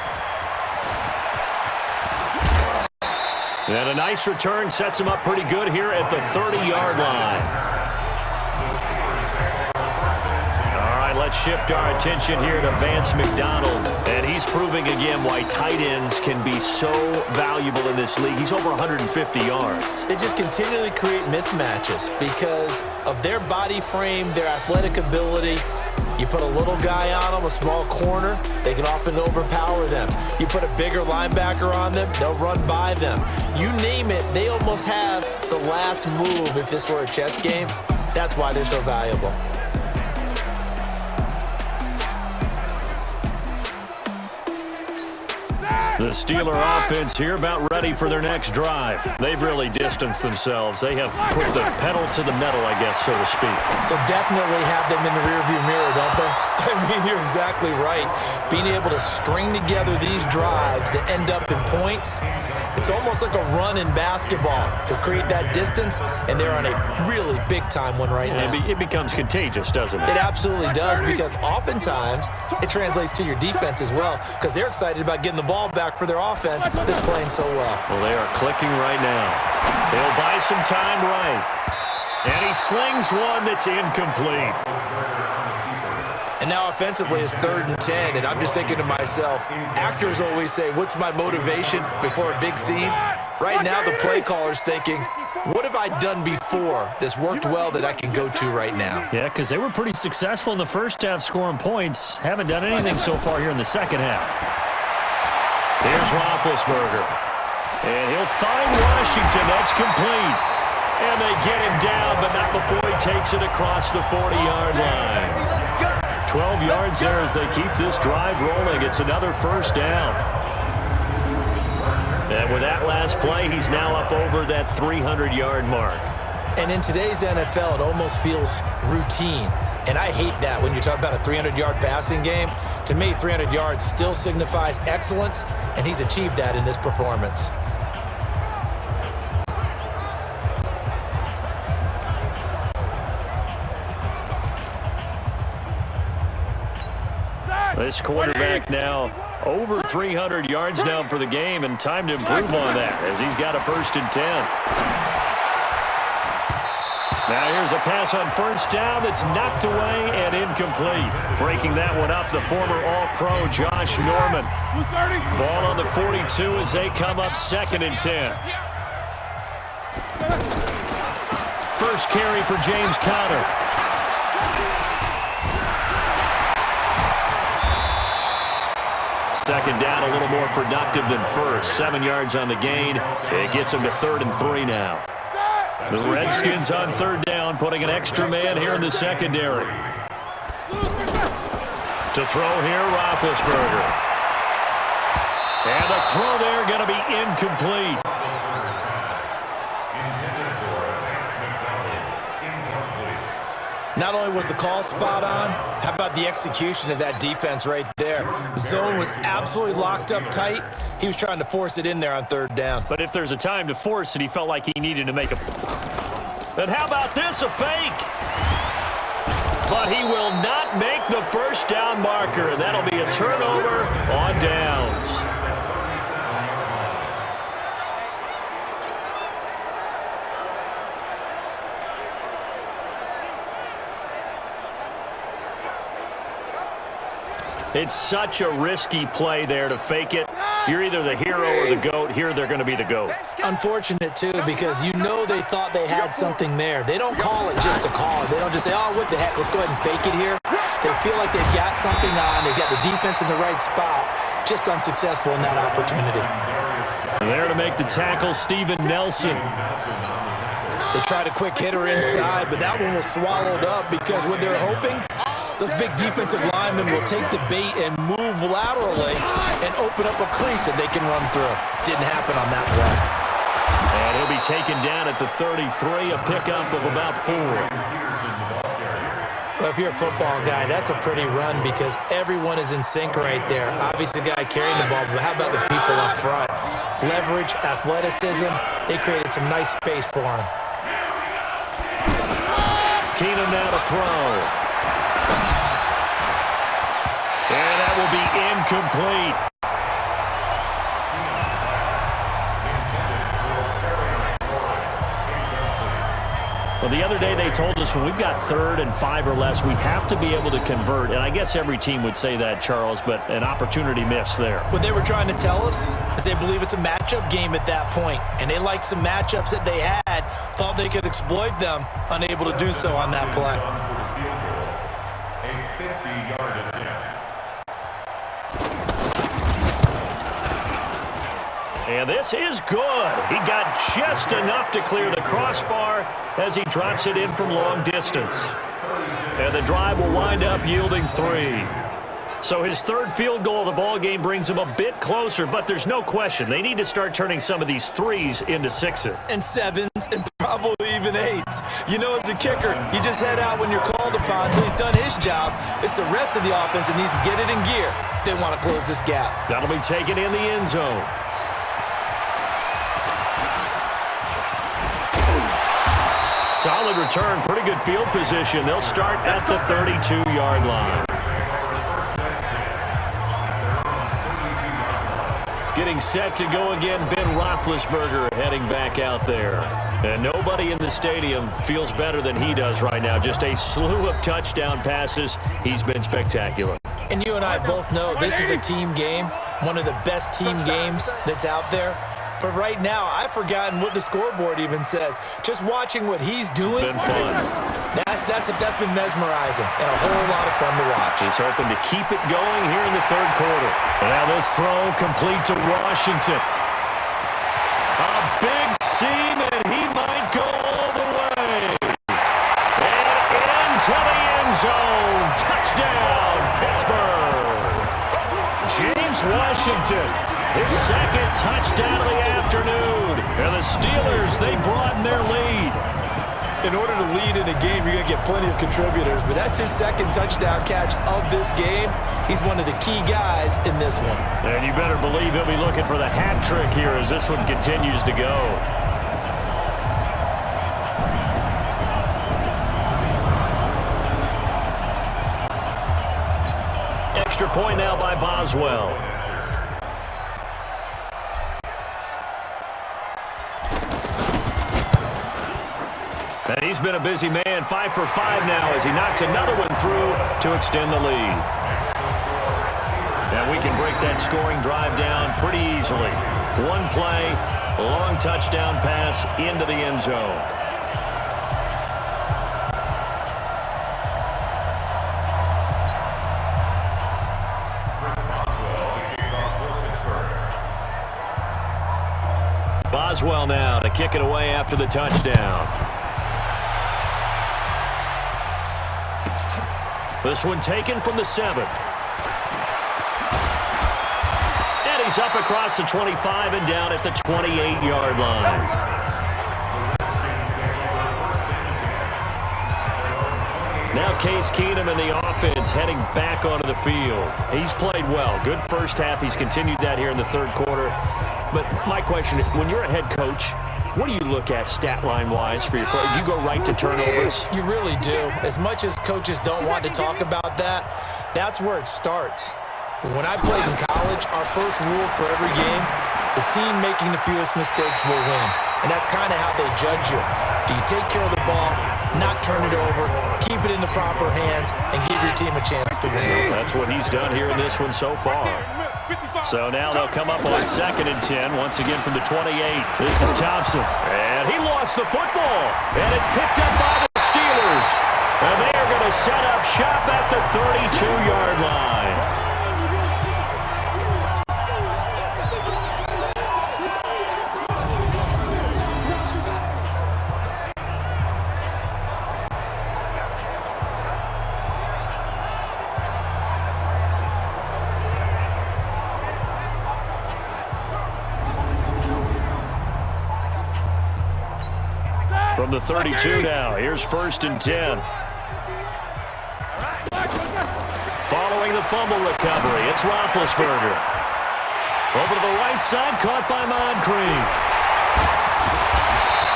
And a nice return sets him up pretty good here at the 30-yard line. Let's shift our attention here to Vance McDonald. And he's proving again why tight ends can be so valuable in this league. He's over 150 yards. They just continually create mismatches because of their body frame, their athletic ability. You put a little guy on them, a small corner, they can often overpower them. You put a bigger linebacker on them, they'll run by them. You name it, they almost have the last move if this were a chess game. That's why they're so valuable. The Steeler offense here about ready for their next drive. They've really distanced themselves. They have put the pedal to the metal, I guess, so to speak. So definitely have them in the rearview mirror, don't they? I mean, you're exactly right. Being able to string together these drives that end up in points, it's almost like a run in basketball to create that distance, and they're on a really big-time one right now. It becomes contagious, doesn't it? It absolutely does, because oftentimes it translates to your defense as well, because they're excited about getting the ball back for their offense that's playing so well. Well, they are clicking right now. They'll buy some time right. And he slings one that's incomplete. And now offensively it's 3rd and 10, and I'm just thinking to myself, actors always say, what's my motivation before a big scene? Right now, the play caller's thinking, what have I done before that's worked well that I can go to right now? Yeah, because they were pretty successful in the first half scoring points. Haven't done anything so far here in the second half. Here's Roethlisberger. And he'll find Washington. That's complete. And they get him down, but not before he takes it across the 40-yard line. 12 yards there as they keep this drive rolling. It's another first down. And with that last play, he's now up over that 300-yard mark. And in today's NFL, it almost feels routine. And I hate that when you talk about a 300-yard passing game. To me, 300 yards still signifies excellence, and he's achieved that in this performance. This quarterback now over 300 yards now for the game, and time to improve on that as he's got a 1st and 10. Now here's a pass on first down that's knocked away and incomplete. Breaking that one up, the former All-Pro Josh Norman. Ball on the 42 as they come up 2nd and 10. First carry for James Conner. Second down, a little more productive than first. 7 yards on the gain. It gets him to 3rd and 3 now. The Redskins on 3rd down, putting an extra man here in the secondary. To throw here, Roethlisberger. And the throw there going to be incomplete. Not only was the call spot on, how about the execution of that defense right there? Zone was absolutely locked up tight. He was trying to force it in there on 3rd down. But if there's a time to force it, he felt like he needed to make a... And how about this, a fake? But he will not make the first down marker, and that'll be a turnover on downs. It's such a risky play there to fake it. You're either the hero or the GOAT. Here they're going to be the GOAT. Unfortunate, too, because you know they thought they had something there. They don't call it just to call it. They don't just say, oh, what the heck, let's go ahead and fake it here. They feel like they've got something on. They've got the defense in the right spot. Just unsuccessful in that opportunity. And there to make the tackle, Steven Nelson. They tried a quick hitter inside, but that one was swallowed up because what they're hoping, those big defensive linemen will take the bait and move laterally and open up a crease that they can run through. Didn't happen on that play. And he'll be taken down at the 33, a pickup of about 4. Well, if you're a football guy, that's a pretty run because everyone is in sync right there. Obviously, the guy carrying the ball, but how about the people up front? Leverage, athleticism, they created some nice space for him. Keenum now to throw. And that will be incomplete. Well, the other day they told us when we've got 3rd and 5 or less, we have to be able to convert. And I guess every team would say that, Charles, but an opportunity missed there. What they were trying to tell us is they believe it's a matchup game at that point. And they liked some matchups that they had, thought they could exploit them, unable to do so on that play. And this is good. He got just enough to clear the crossbar as he drops it in from long distance. And the drive will wind up yielding 3. So his 3rd field goal of the ball game brings him a bit closer, but there's no question they need to start turning some of these 3s into 6s. And 7s and probably even 8s. You know, as a kicker, you just head out when you're called upon, so he's done his job. It's the rest of the offense that needs to get it in gear. They want to close this gap. That'll be taken in the end zone. Solid return, pretty good field position. They'll start at the 32-yard line. Getting set to go again, Ben Roethlisberger heading back out there. And nobody in the stadium feels better than he does right now. Just a slew of touchdown passes. He's been spectacular. And you and I both know this is a team game, one of the best team games that's out there. But right now, I've forgotten what the scoreboard even says. Just watching what he's doing, Been fun. That's been mesmerizing and a whole lot of fun to watch. He's hoping to keep it going here in the third quarter. Now this throw complete to Washington. A big seam, and he might go all the way. And into the end zone. Touchdown, Pittsburgh. James Washington, his second touchdown of the afternoon. And the Steelers, they broaden their lead. In order to lead in a game, you're going to get plenty of contributors, but that's his second touchdown catch of this game. He's one of the key guys in this one. And you better believe he'll be looking for the hat trick here as this one continues to go. Extra point now by Boswell. And he's been a busy man, 5 for 5 now as he knocks another one through to extend the lead. And we can break that scoring drive down pretty easily. One play, long touchdown pass into the end zone. Boswell now to kick it away after the touchdown. This one taken from the 7. And he's up across the 25 and down at the 28-yard line. Now Case Keenum and the offense heading back onto the field. He's played well. Good first half. He's continued that here in the third quarter. But my question, when you're a head coach, what do you look at stat line-wise for your play? Do you go right to turnovers? You really do. As much as coaches don't want to talk about that, that's where it starts. When I played in college, our first rule for every game, the team making the fewest mistakes will win. And that's kind of how they judge you. Do you take care of the ball, not turn it over, keep it in the proper hands, and give your team a chance to win? That's what he's done here in this one so far. So now they'll come up on 2nd and 10, once again from the 28. This is Thompson. And he lost the football. And it's picked up by the Steelers. And they are going to set up shop at the 32-yard line. From the 32 now, here's 1st and 10. Following the fumble recovery, it's Roethlisberger. Over to the right side, caught by Moncrief.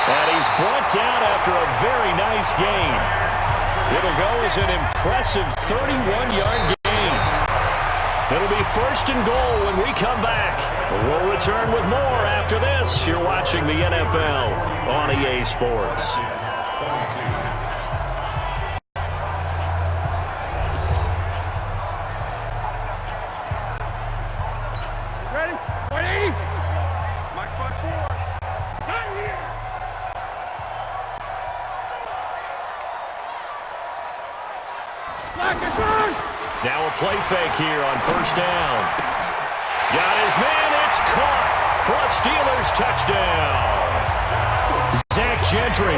And he's brought down after a very nice gain. It'll go as an impressive 31-yard gain. It'll be 1st and goal when we come back. We'll return with more after this. You're watching the NFL on EA Sports. Ready? 180. Mike front forward. Right here. Black and burn. Now a play fake here on 1st down. Got his man, it's caught for a Steelers touchdown. Zach Gentry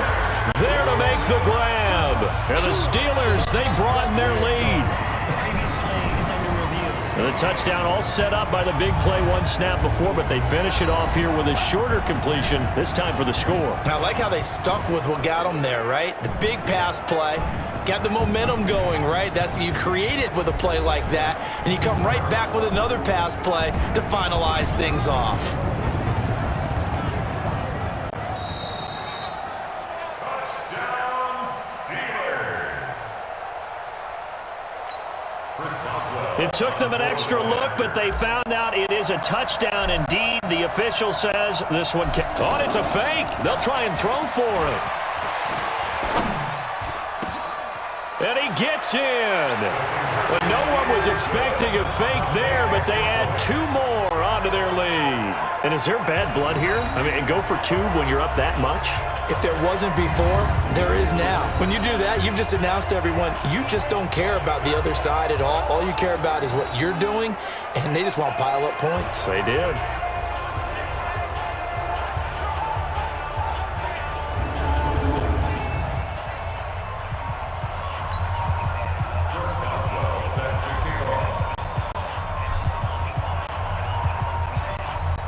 there to make the grab. And the Steelers, they broaden their lead. The previous play is under review. And the touchdown all set up by the big play one snap before, but they finish it off here with a shorter completion, this time for the score. I like how they stuck with what got them there, right? The big pass play. Got the momentum going, right? That's you create it with a play like that, and you come right back with another pass play to finalize things off. Touchdown, Steelers. It took them an extra look, but they found out it is a touchdown indeed. The official says this one can't. Oh, it's a fake. They'll try and throw for it. And he gets in. But no one was expecting a fake there, but they add 2 more on on to their lead. And is there bad blood here? I mean, and go for two when you're up that much? If there wasn't before, there is now. When you do that, you've just announced to everyone, you just don't care about the other side at all. All you care about is what you're doing, and they just want to pile up points. They did.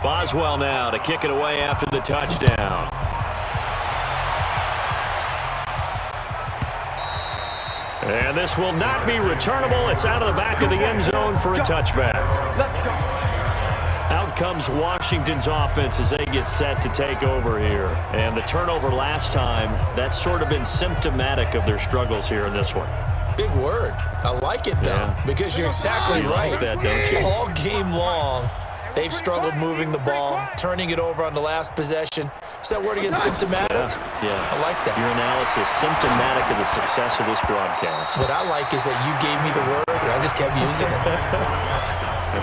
Boswell now to kick it away after the touchdown. And this will not be returnable. It's out of the back of the end zone for a touchback. Out comes Washington's offense as they get set to take over here. And the turnover last time, that's sort of been symptomatic of their struggles here in this one. Big word. I like it, though, because you're exactly right. Like that, don't you? All game long, they've struggled moving the ball, turning it over on the last possession. Is that word again, symptomatic? Yeah. I like that. Your analysis, symptomatic of the success of this broadcast. What I like is that you gave me the word, and I just kept using it.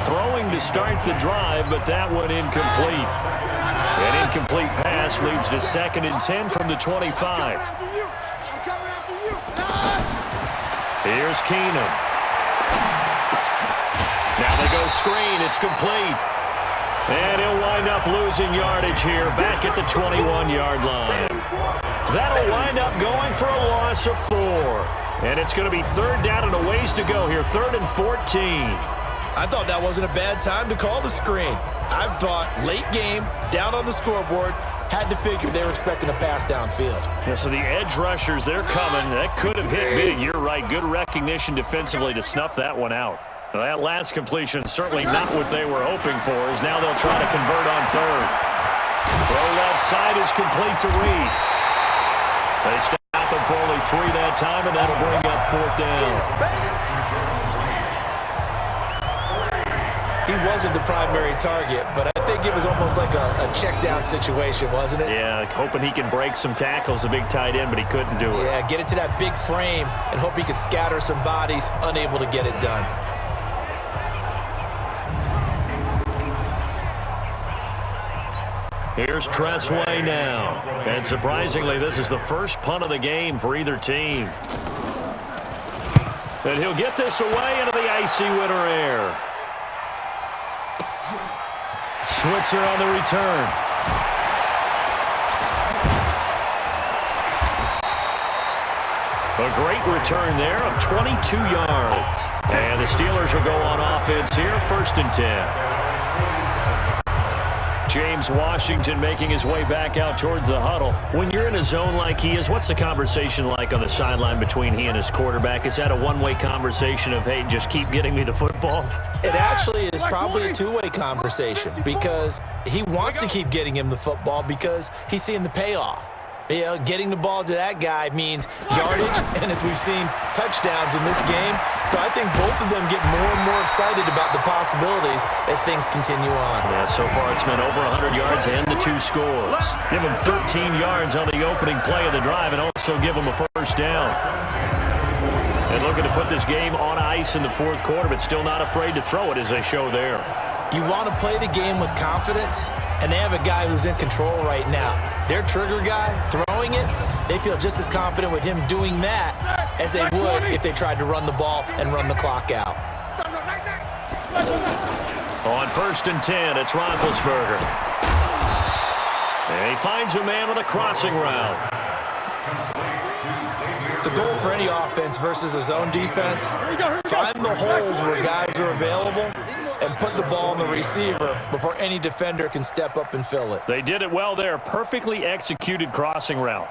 Throwing to start the drive, but that one incomplete. An incomplete pass leads to 2nd and 10 from the 25. Here's Keenum. Now they go screen. It's complete. And he'll wind up losing yardage here back at the 21-yard line. That'll wind up going for a loss of 4. And it's going to be 3rd down and a ways to go here. 3rd and 14. I thought that wasn't a bad time to call the screen. I thought late game, down on the scoreboard, had to figure they were expecting a pass downfield. Yeah, so the edge rushers, they're coming. That could have hit big. You're right. Good recognition defensively to snuff that one out. Now, that last completion certainly not what they were hoping for, as now they'll try to convert on 3rd. Throw left side is complete to Reed. They stop him for only 3 that time, and that'll bring up 4th down. He wasn't the primary target, but I think it was almost like a check-down situation, wasn't it? Yeah, hoping he can break some tackles, a big tight end, but he couldn't do it. Yeah, get it to that big frame and hope he could scatter some bodies, unable to get it done. Here's Tressway now. And surprisingly, this is the first punt of the game for either team. And he'll get this away into the icy winter air. Switzer on the return. A great return there of 22 yards. And the Steelers will go on offense here, 1st and 10. James Washington making his way back out towards the huddle. When you're in a zone like he is, what's the conversation like on the sideline between he and his quarterback? Is that a one-way conversation of, hey, just keep getting me the football? It actually is probably a two-way conversation because he wants to keep getting him the football because he's seeing the payoff. You know, getting the ball to that guy means yardage, and as we've seen, touchdowns in this game. So I think both of them get more and more excited about the possibilities as things continue on. Yeah, so far it's been over 100 yards and the 2 scores. Give him 13 yards on the opening play of the drive and also give him a 1st down. And looking to put this game on ice in the 4th quarter, but still not afraid to throw it as they show there. You want to play the game with confidence, and they have a guy who's in control right now. Their trigger guy, throwing it, they feel just as confident with him doing that as they would if they tried to run the ball and run the clock out. On 1st and 10, it's Roethlisberger. And he finds a man with a crossing route. The goal for any offense versus a zone defense, find the holes where guys are available and put the ball on the receiver before any defender can step up and fill it. They did it well there. Perfectly executed crossing route.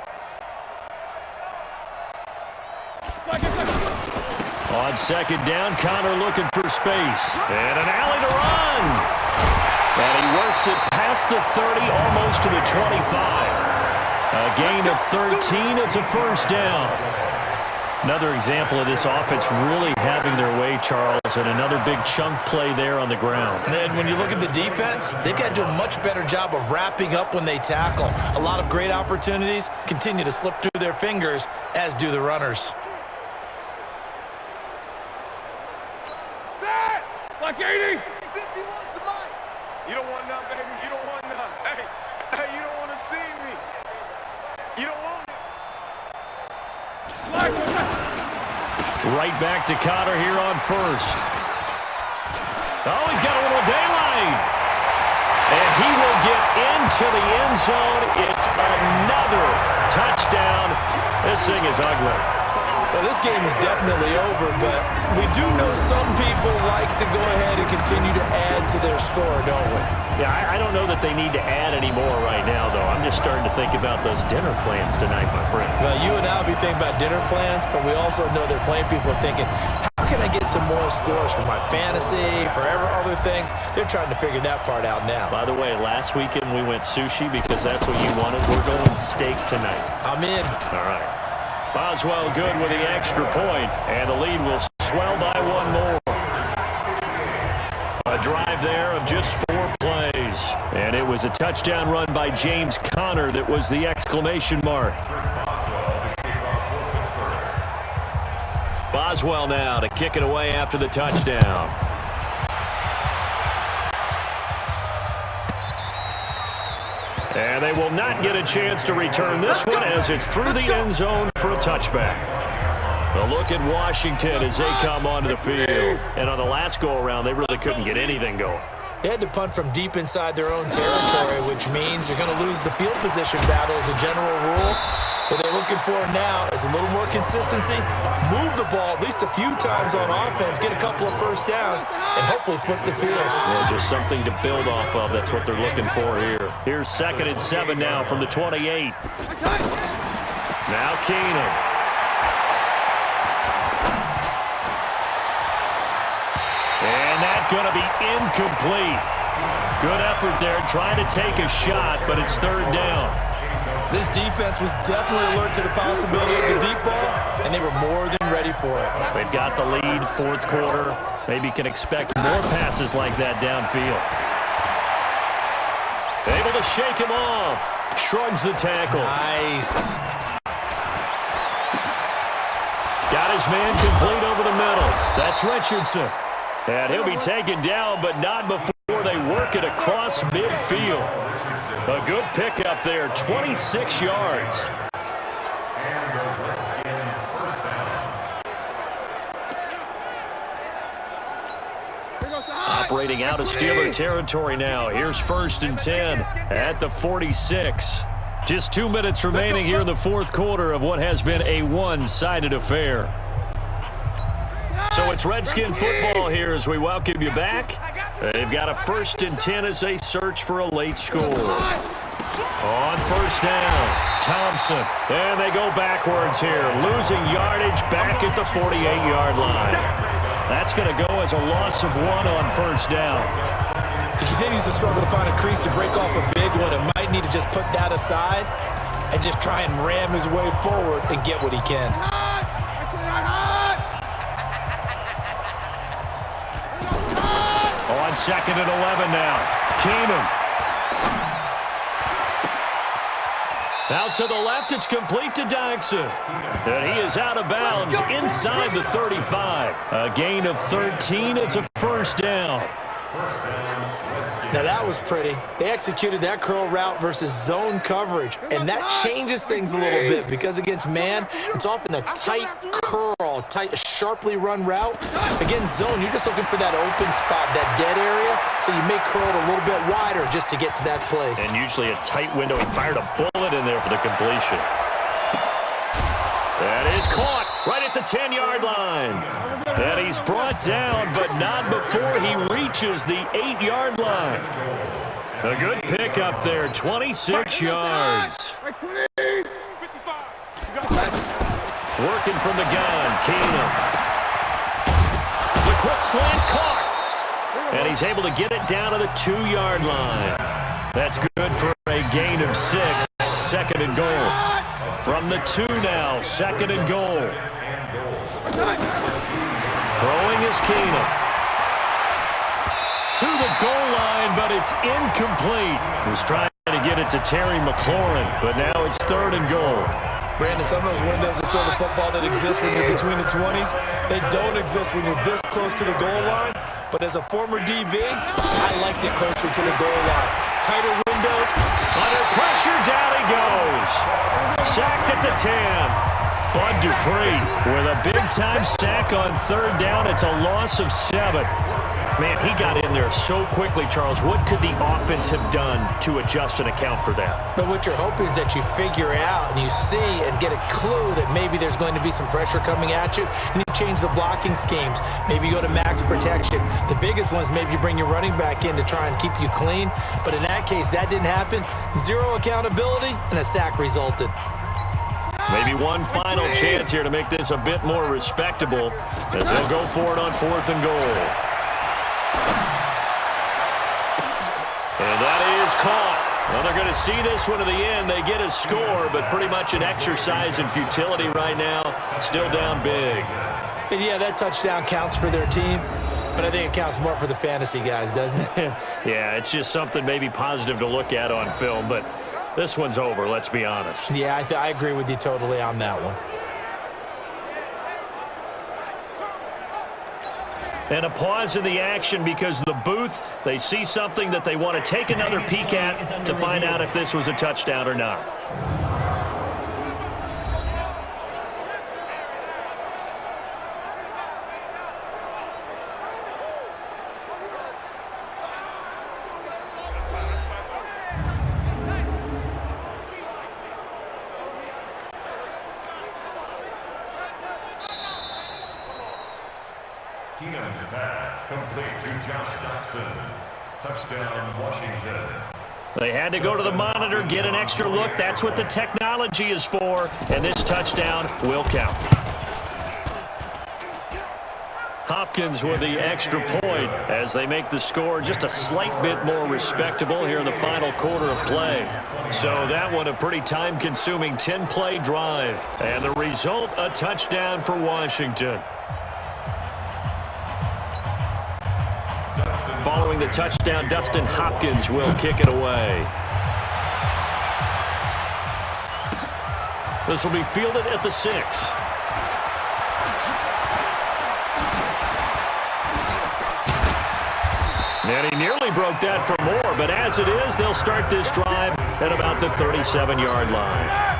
On 2nd down, Connor looking for space. And an alley to run. And he works it past the 30, almost to the 25. A gain of 13. It's a 1st down. Another example of this offense really having their way, Charles, and another big chunk play there on the ground. And then when you look at the defense, they've got to do a much better job of wrapping up when they tackle. A lot of great opportunities continue to slip through their fingers, as do the runners. Like 80. You don't want none, baby. You don't want none. Hey, you don't want to see me. You don't want it. Right back to Connor here on first. Oh, he's got a little daylight. And he will get into the end zone. It's another touchdown. This thing is ugly. Well, this game is definitely over, but we do know some people like to go ahead and continue to add to their score, don't we? Yeah, I don't know that they need to add any more right now, though. I'm just starting to think about those dinner plans tonight, my friend. Well, you and I will be thinking about dinner plans, but we also know they're playing people are thinking, how can I get some more scores for my fantasy, for other things? They're trying to figure that part out now. By the way, last weekend we went sushi because that's what you wanted. We're going steak tonight. I'm in. All right. Boswell good with the extra point, and the lead will swell by one more. A drive there of just 4 plays, and it was a touchdown run by James Conner that was the exclamation mark. Boswell now to kick it away after the touchdown. And they will not get a chance to return this one as it's through the end zone for a touchback. A look at Washington as they come onto the field. And on the last go-around, they really couldn't get anything going. They had to punt from deep inside their own territory, which means you're going to lose the field position battle as a general rule. What they're looking for now is a little more consistency, move the ball at least a few times on offense, get a couple of first downs, and hopefully flip the field. Yeah, just something to build off of. That's what they're looking for here. Here's 2nd and 7 now from the 28. Now Keenum. And that's going to be incomplete. Good effort there, trying to take a shot, but it's 3rd down. This defense was definitely alert to the possibility of the deep ball, and they were more than ready for it. They've got the lead, 4th quarter. Maybe can expect more passes like that downfield. Able to shake him off. Shrugs the tackle. Nice. Got his man complete over the middle. That's Richardson. And he'll be taken down, but not before they work it across midfield. A good pickup there, 26 yards. Operating out of Steeler territory now. Here's 1st and 10 at the 46. Just 2 minutes remaining here in the 4th quarter of what has been a one-sided affair. So it's Redskin football here as we welcome you back. They've got a 1st and 10 as they search for a late score. On 1st down, Thompson. And they go backwards here, losing yardage back at the 48-yard line. That's going to go as a loss of 1 on 1st down. He continues to struggle to find a crease to break off a big one and might need to just put that aside and just try and ram his way forward and get what he can. On 2nd and 11 now. Keenum. Out to the left, it's complete to Dykson. And he is out of bounds inside the 35. A gain of 13, it's a 1st down. Now that was pretty. They executed that curl route versus zone coverage, and that changes things a little bit because against man, it's often a tight curl, tight, sharply run route. Against zone, you're just looking for that open spot, that dead area, so you may curl it a little bit wider just to get to that place. And usually a tight window. He fired a bullet in there for the completion. That is caught right at the 10-yard line. And he's brought down, but not before he reaches the 8-yard line. A good pickup there, 26 yards. Working from the gun, Keenum. The quick slant caught. And he's able to get it down to the 2-yard line. That's good for a gain of 6, 2nd and goal. From the 2 now, 2nd and goal. Throwing is Keenum. To the goal line, but it's incomplete. He was trying to get it to Terry McLaurin, but now it's 3rd and goal. Brandon, some of those windows that throw the football that exist when you're between the 20s, they don't exist when you're this close to the goal line. But as a former DB, I liked it closer to the goal line. Tighter windows. Under pressure, down he goes. Sacked at the 10. Bud Dupree with a big-time sack on third down. It's a loss of 7. Man, he got in there so quickly, Charles. What could the offense have done to adjust and account for that? But what you're hoping is that you figure out and you see and get a clue that maybe there's going to be some pressure coming at you, and you change the blocking schemes. Maybe you go to max protection. The biggest one is maybe you bring your running back in to try and keep you clean. But in that case, that didn't happen. Zero accountability, and a sack resulted. Maybe one final chance here to make this a bit more respectable as they'll go for it on 4th and goal. And that is caught. Well, they're going to see this one to the end. They get a score, but pretty much an exercise in futility right now. Still down big. And yeah, that touchdown counts for their team, but I think it counts more for the fantasy guys, doesn't it? Yeah, it's just something maybe positive to look at on film, but this one's over, let's be honest. Yeah, I agree with you totally on that one. And a pause in the action because the booth, they see something that they want to take another peek at to find out if this was a touchdown or not. Keenum's pass complete to Josh Doctson. Touchdown, Washington. They had to go to the monitor, get an extra look. That's what the technology is for, and this touchdown will count. Hopkins with the extra point as they make the score just a slight bit more respectable here in the final quarter of play. So that one a pretty time-consuming 10-play drive. And the result, a touchdown for Washington. Following the touchdown, Dustin Hopkins will kick it away. This will be fielded at the 6. And he nearly broke that for more, but as it is, they'll start this drive at about the 37-yard line.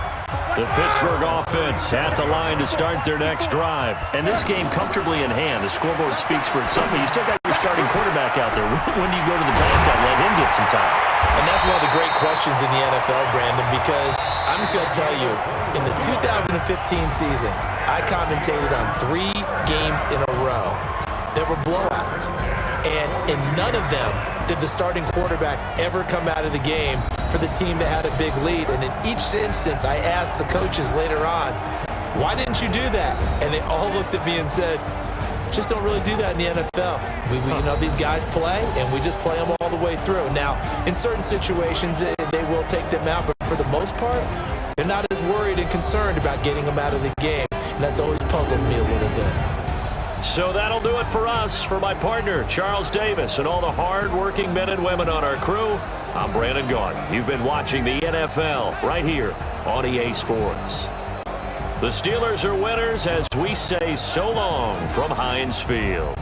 The Pittsburgh offense at the line to start their next drive. And this game comfortably in hand. The scoreboard speaks for itself, but you still got your starting quarterback out there. When do you go to the backup, let him get some time? And that's one of the great questions in the NFL, Brandon, because I'm just going to tell you, in the 2015 season, I commentated on 3 games in a row that were blowouts. And in none of them did the starting quarterback ever come out of the game for the team that had a big lead. And in each instance, I asked the coaches later on, why didn't you do that? And they all looked at me and said, just don't really do that in the NFL. We you know, these guys play, and we just play them all the way through. Now, in certain situations, they will take them out, but for the most part, they're not as worried and concerned about getting them out of the game. And that's always puzzled me a little bit. So that'll do it for us. For my partner, Charles Davis, and all the hard-working men and women on our crew, I'm Brandon Gaudin. You've been watching the NFL right here on EA Sports. The Steelers are winners as we say so long from Heinz Field.